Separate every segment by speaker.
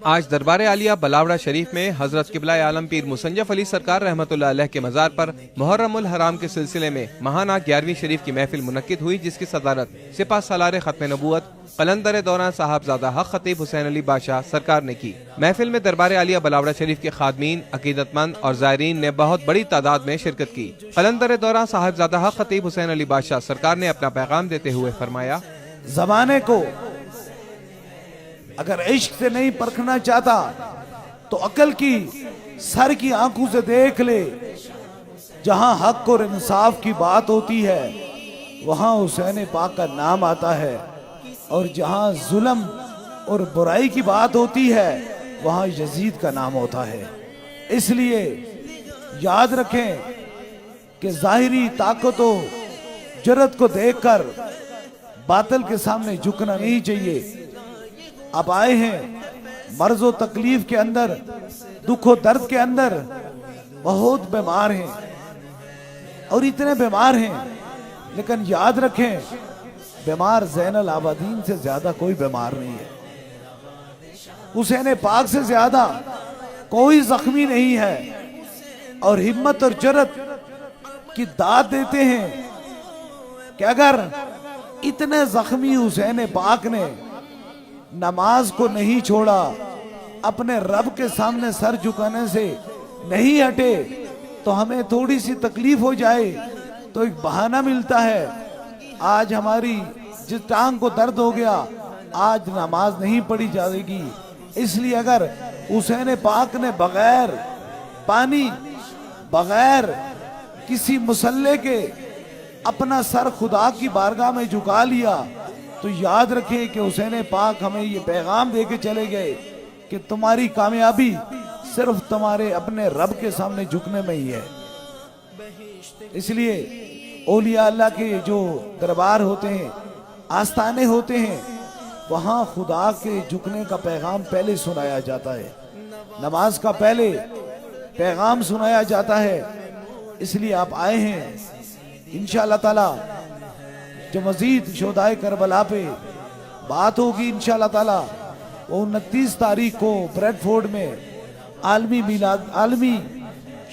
Speaker 1: آج دربار عالیہ بلاوڑہ شریف میں حضرت قبلہ عالم پیر مسنجف علی سرکار رحمت اللہ علیہ کے مزار پر محرم الحرام کے سلسلے میں ماہانہ 11ویں شریف کی محفل منعقد ہوئی، جس کی صدارت سپہ سالار ختم نبوت قلندر دوران صاحبزادہ حق خطیب حسین علی بادشاہ سرکار نے کی۔ محفل میں دربار عالیہ بلاوڑہ شریف کے خادمین، عقیدت مند اور زائرین نے بہت بڑی تعداد میں شرکت کی۔ قلندر دوران صاحبزادہ حق خطیب حسین علی بادشاہ سرکار نے اپنا پیغام دیتے ہوئے فرمایا،
Speaker 2: زمانے کو اگر عشق سے نہیں پرکھنا چاہتا تو عقل کی سر کی آنکھوں سے دیکھ لے۔ جہاں حق اور انصاف کی بات ہوتی ہے وہاں حسین پاک کا نام آتا ہے، اور جہاں ظلم اور برائی کی بات ہوتی ہے وہاں یزید کا نام ہوتا ہے۔ اس لیے یاد رکھیں کہ ظاہری طاقت و جرأت کو دیکھ کر باطل کے سامنے جھکنا نہیں چاہیے۔ اب آئے ہیں مرض و تکلیف کے اندر، دکھ و درد کے اندر، بہت بیمار ہیں اور اتنے بیمار ہیں، لیکن یاد رکھیں بیمار زین العابدین سے زیادہ کوئی بیمار نہیں ہے، حسین پاک سے زیادہ کوئی زخمی نہیں ہے، اور ہمت اور جرأت کی داد دیتے ہیں کہ اگر اتنے زخمی حسین پاک نے نماز کو نہیں چھوڑا، اپنے رب کے سامنے سر جھکانے سے نہیں ہٹے، تو ہمیں تھوڑی سی تکلیف ہو جائے تو ایک بہانہ ملتا ہے۔ آج ہماری جس ٹانگ کو درد ہو گیا، آج نماز نہیں پڑھی جائے گی۔ اس لیے اگر حسین پاک نے بغیر پانی، بغیر کسی مسلح کے اپنا سر خدا کی بارگاہ میں جھکا لیا، تو یاد رکھیں کہ حسین پاک ہمیں یہ پیغام دے کے چلے گئے کہ تمہاری کامیابی صرف تمہارے اپنے رب کے سامنے جھکنے میں ہی ہے۔ اس لیے اولیاء اللہ کے جو دربار ہوتے ہیں، آستانے ہوتے ہیں، وہاں خدا کے جھکنے کا پیغام پہلے سنایا جاتا ہے، نماز کا پہلے پیغام سنایا جاتا ہے۔ اس لیے آپ آئے ہیں، انشاءاللہ تعالی جو مزید شہدائے کربلا پہ بات ہوگی انشاءاللہ تعالی، وہ 29 تاریخ کو بریڈ فورڈ میں عالمی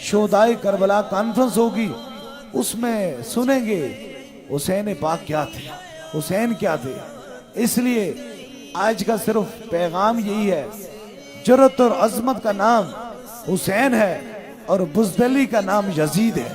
Speaker 2: شہدائے کربلا کانفرنس ہوگی، اس میں سنیں گے حسین پاک کیا تھے، حسین کیا تھے۔ اس لیے آج کا صرف پیغام یہی ہے، جرأت اور عظمت کا نام حسین ہے اور بزدلی کا نام یزید ہے۔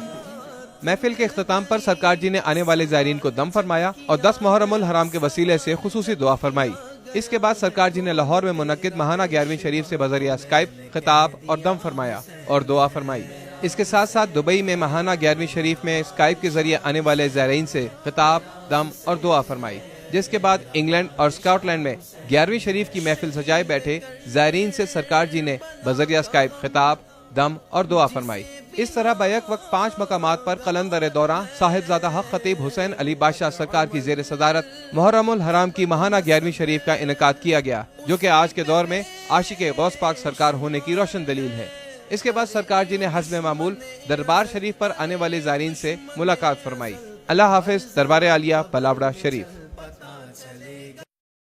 Speaker 1: محفل کے اختتام پر سرکار جی نے آنے والے زائرین کو دم فرمایا اور 10 محرم الحرام کے وسیلے سے خصوصی دعا فرمائی۔ اس کے بعد سرکار جی نے لاہور میں منعقد ماہانہ 11ویں شریف سے بذریعہ اسکائپ خطاب اور دم فرمایا اور دعا فرمائی۔ اس کے ساتھ ساتھ دبئی میں ماہانہ 11ویں شریف میں اسکائپ کے ذریعے آنے والے زائرین سے خطاب، دم اور دعا فرمائی، جس کے بعد انگلینڈ اور اسکاٹ لینڈ میں 11ویں شریف کی محفل سجائے بیٹھے زائرین سے سرکار جی نے بذریعہ اسکائپ خطاب، دم اور دعا فرمائی۔ اس طرح بیک وقت 5 مقامات پر قلندر دوران صاحبزادہ حق خطیب حسین علی بادشاہ سرکار کی زیر صدارت محرم الحرام کی ماہانہ 11ویں شریف کا انعقاد کیا گیا، جو کہ آج کے دور میں عاشق غوث پاک سرکار ہونے کی روشن دلیل ہے۔ اس کے بعد سرکار جی نے حسب معمول دربار شریف پر آنے والے زائرین سے ملاقات فرمائی۔ اللہ حافظ۔ دربار عالیہ بلاوڑہ شریف۔